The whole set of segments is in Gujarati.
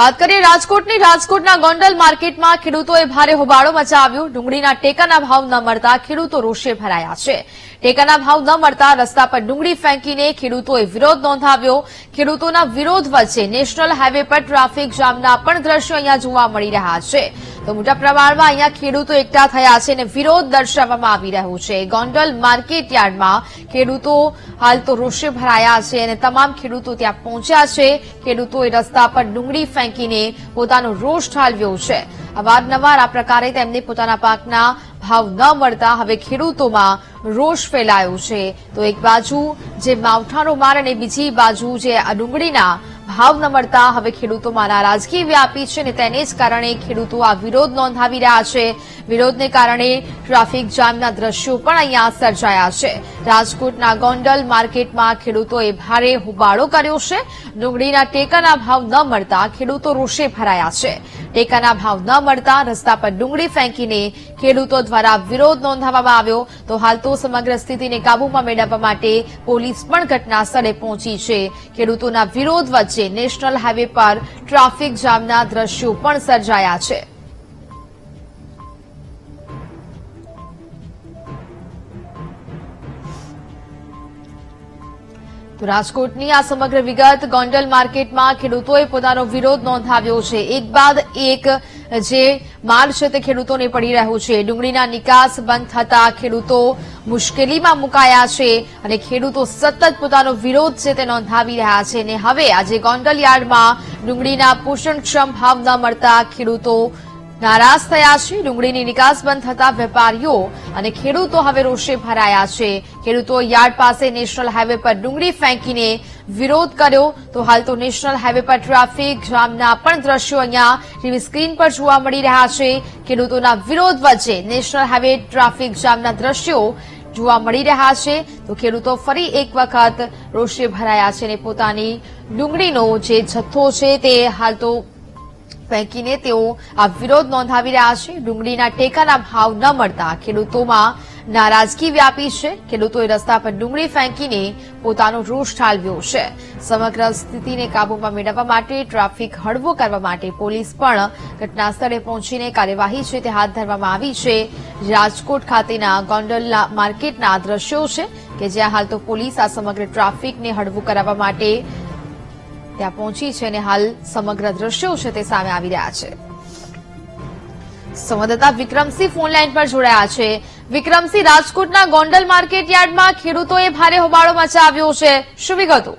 વાત કરીએ રાજકોટની રાજકોટના ગોંડલ માર્કેટમાં ખેડૂતોએ ભારે હોબાળો મચાવ્યો। ડુંગળીના ટેકાના ભાવ ન મળતા ખેડૂતો રોષે ભરાયા છે। ટેકાના ભાવ ન મળતા રસ્તા પર ડુંગળી ફેંકીને ખેડૂતોએ વિરોધ નોંધાવ્યો। ખેડૂતોના વિરોધ વચ્ચે નેશનલ હાઈવે પર ટ્રાફિક જામના પણ દ્રશ્યો અહીંયા જોવા મળી રહ્યા છે। તો મોટા પ્રમાણમાં અહીંયા ખેડૂતો એકઠા થયા છે અને વિરોધ દર્શાવવામાં આવી રહ્યો છે। ગોંડલ માર્કેટ યાર્ડમાં ખેડૂતો હાલ તો રોષે ભરાયા છે અને તમામ ખેડૂતો ત્યાં પહોંચ્યા છે। ખેડૂતોએ રસ્તા પર ડુંગળી ફેંકીને પોતાનો રોષ ઠાલવ્યો છે। અવારનવાર આ પ્રકારે તેમને પોતાના પાકના ભાવ ન મળતા હવે ખેડૂતોમાં રોષ ફેલાયો છે। તો એક બાજુ જે માવઠાનો માર અને બીજી બાજુ જે આ ડુંગળીના ભાવ ન મળતા હવે ખેડૂતોમાં નારાજગી વ્યાપી છે અને તેને જ કારણે ખેડૂતો આ વિરોધ નોંધાવી રહ્યા છે। વિરોધને કારણે ટ્રાફિક જામના દ્રશ્યો પણ અહીંયા સર્જાયા છે। રાજકોટના ગોંડલ માર્કેટમાં ખેડૂતોએ ભારે હોબાળો કર્યો છે। ડુંગળીના ટેકાના ભાવ ન મળતા ખેડૂતો રોષે ભરાયા છે। ટેકાના ભાવ ન મળતા રસ્તા પર ડુંગળી ફેંકીને ખેડૂતો દ્વારા વિરોધ નોંધાવવામાં આવ્યો। તો હાલ તો સમગ્ર સ્થિતિને કાબૂમાં મેળવવા માટે પોલીસ પણ ઘટના સ્થળે પહોંચી છે। ખેડૂતોના વિરોધ વચ્ચે નેશનલ હાઈવે પર ટ્રાફિક જામના દ્રશ્યો પણ સર્જાયા છે। તો રાજકોટની આ સમગ્ર વિગત ગોંડલ માર્કેટમાં ખેડૂતોએ પોતાનો વિરોધ નોંધાવ્યો છે। એક બાદ એક જે માર છે તે ખેડૂતોને પડી રહ્યો છે। ડુંગળીના નિકાસ બંધ થતા ખેડૂતો મુશ્કેલીમાં મુકાયા છે અને ખેડૂતો સતત પોતાનો વિરોધ છે તે નોંધાવી રહ્યા છે અને હવે આજે ગોંડલ યાર્ડમાં ડુંગળીના પોષણક્ષમ ભાવ ન મળતા ખેડૂતો નારાજ થયા છે। ડુંગળીની નિકાસ બંધ થતા વેપારીઓ અને ખેડૂતો હવે રોષે ભરાયા છે। ખેડૂતો યાર્ડ પાસે નેશનલ હાઈવે પર ડુંગળી ફેંકીને વિરોધ કર્યો। તો હાલ તો નેશનલ હાઈવે પર ટ્રાફિક જામના પણ દ્રશ્યો અહીંયા ટીવી સ્ક્રીન પર જોવા મળી રહ્યા છે। ખેડૂતોના વિરોધ વચ્ચે નેશનલ હાઈવે ટ્રાફિક જામના દ્રશ્યો જોવા મળી રહ્યા છે। તો ખેડૂતો ફરી એક વખત રોષે ભરાયા છે અને પોતાની ડુંગળીનો જે જથ્થો છે તે હાલ તો ફેંકીને તેઓ આ વિરોધ નોંધાવી રહ્યા છે। ડુંગળીના ટેકાના ભાવ ન મળતા ખેડૂતોમાં નારાજગી વ્યાપી છે। ખેડૂતોએ રસ્તા પર ડુંગળી ફેંકીને પોતાનો રોષ ઠાલવ્યો છે। સમગ્ર સ્થિતિને કાબૂમાં મેળવવા માટે ટ્રાફિક હળવો કરવા માટે પોલીસ પણ ઘટના સ્થળે પહોંચીને કાર્યવાહી છે તે હાથ ધરવામાં આવી છે। રાજકોટ ખાતેના ગોંડલ માર્કેટના દ્રશ્યો છે કે જ્યાં હાલ તો પોલીસ આ સમગ્ર ટ્રાફિકને હળવું કરાવવા માટે ત્યાં પહોંચી છે અને હાલ સમગ્ર દ્રશ્યો છે તે સામે આવી રહ્યા છે। સંવાદદાતા વિક્રમસિંહ ફોન લાઈન પર જોડાયા છે। વિક્રમસિંહ, રાજકોટના ગોંડલ માર્કેટ યાર્ડમાં ખેડૂતોએ ભારે હોબાળો મચાવ્યો છે, શું વિગતો?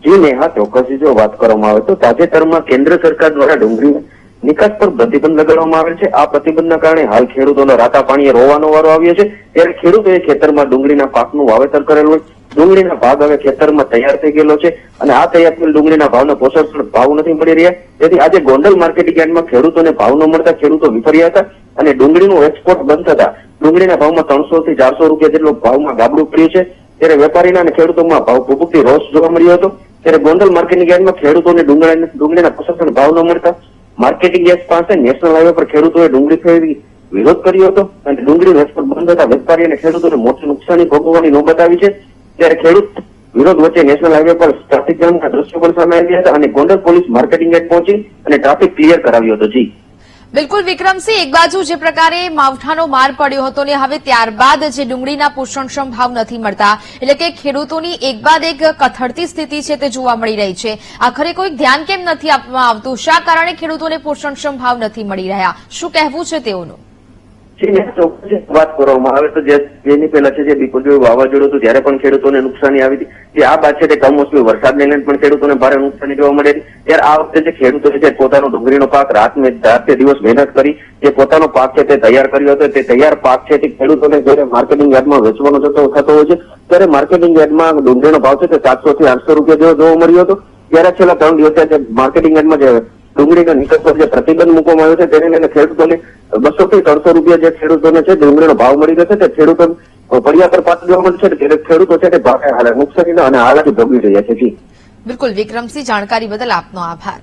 જી નેહા, ચોક્કસ જો વાત કરવામાં આવે તો તાજેતરમાં કેન્દ્ર સરકાર દ્વારા ડુંગળી નિકાસ પર પ્રતિબંધ લગાડવામાં આવેલ છે। આ પ્રતિબંધના કારણે હાલ ખેડૂતોનો રાતા પાણીએ રોવાનો વારો આવ્યો છે। ત્યારે ખેડૂતોએ ખેતરમાં ડુંગળીના પાકનું વાવેતર કરેલું હોય, ડુંગળીના ભાગ હવે ખેતરમાં તૈયાર થઈ ગયેલો છે અને આ તૈયાર થયેલ ડુંગળીના ભાવના પોષણ ભાવ નથી મળી રહ્યા। તેથી આજે ગોંડલ માર્કેટિંગ યાર્ડમાં ખેડૂતોને ભાવ ન મળતા ખેડૂતો વિફર્યા હતા અને ડુંગળીનું એક્સપોર્ટ બંધ થતા ડુંગળીના ભાવમાં 300 થી 400 રૂપિયા જેટલો ભાવમાં ગાબડું પડ્યું છે। ત્યારે વેપારીના અને ખેડૂતોમાં ભાવ ભૂભૂકથી રોષ જોવા મળ્યો હતો। ત્યારે ગોંડલ માર્કેટિંગ યાર્ડમાં ખેડૂતોને ડુંગળીના પોષણ ભાવ ન મળતા માર્કેટિંગ યાર્ડ પાસે નેશનલ હાઈવે પર ખેડૂતોએ ડુંગળી ફેરવી વિરોધ કર્યો હતો અને ડુંગળીનો એક્સપોર્ટ બંધ થતા વેપારી અને ખેડૂતોને મોટી નુકસાની ભોગવવાની નોબત આવી છે। ત્યારે ખેડૂત વિરોધ વચ્ચે નેશનલ હાઈવે પર ટ્રાફિક જામના દ્રશ્યો પણ સામે આવ્યા હતા અને ગોંડલ પોલીસ માર્કેટિંગ યાર્ડ પહોંચી અને ટ્રાફિક ક્લિયર કરાવ્યો હતો। જી બિલકુલ વિક્રમસિંહ, એક બાજુ જે પ્રકારે માવઠાનો માર પડ્યો હતો ને હવે ત્યારબાદ જે ડુંગળીના પોષણક્ષમ ભાવ નથી મળતા એટલે કે ખેડૂતોની એક બાદ એક કથળતી સ્થિતિ છે તે જોવા મળી રહી છે। આખરે કોઈ ધ્યાન કેમ નથી આપવામાં આવતું? શા કારણે ખેડૂતોને પોષણક્ષમ ભાવ નથી મળી રહ્યા? શું કહેવું છે તેઓનું? વાત કરવામાં આવે તો જેની પહેલા છે જે બિપોજોયું વાવાઝોડું હતું ત્યારે પણ ખેડૂતોને નુકસાની આવી હતી। જે આ બાદ છે તે કમોસમી વરસાદને લઈને પણ ખેડૂતોને ભારે નુકસાની જોવા મળે છે। ત્યારે આ વખતે જે ખેડૂતો છે પોતાનો ડુંગળીનો પાક રાતે દિવસ મહેનત કરી જે પોતાનો પાક છે તે તૈયાર કર્યો હતો, તે તૈયાર પાક છે તે ખેડૂતોને જયારે માર્કેટિંગ યાર્ડમાં વેચવાનો થતો હોય છે ત્યારે માર્કેટિંગ યાર્ડમાં ડુંગળીનો ભાવ છે તે 700 થી 800 રૂપિયા જેવો જોવા મળ્યો હતો। ત્યારે છેલ્લા 3 દિવસથી માર્કેટિંગ યાર્ડમાં જે ડુંગળીના નિકાસ પર જે પ્રતિબંધ મૂકવામાં આવ્યો છે તેને લઈને ખેડૂતોને 200 થી 300 રૂપિયા જે ખેડૂતોને છે ડુંગળીનો ભાવ મળી રહ્યો છે તે ખેડૂતો પડ્યા પર પાત્ર જોવા મળે છે। ત્યારે ખેડૂતો છે તે નુકસાનીના અને હાલાકી ભોગવી રહ્યા છે। બિલકુલ વિક્રમસિંહ, જાણકારી બદલ આપનો આભાર।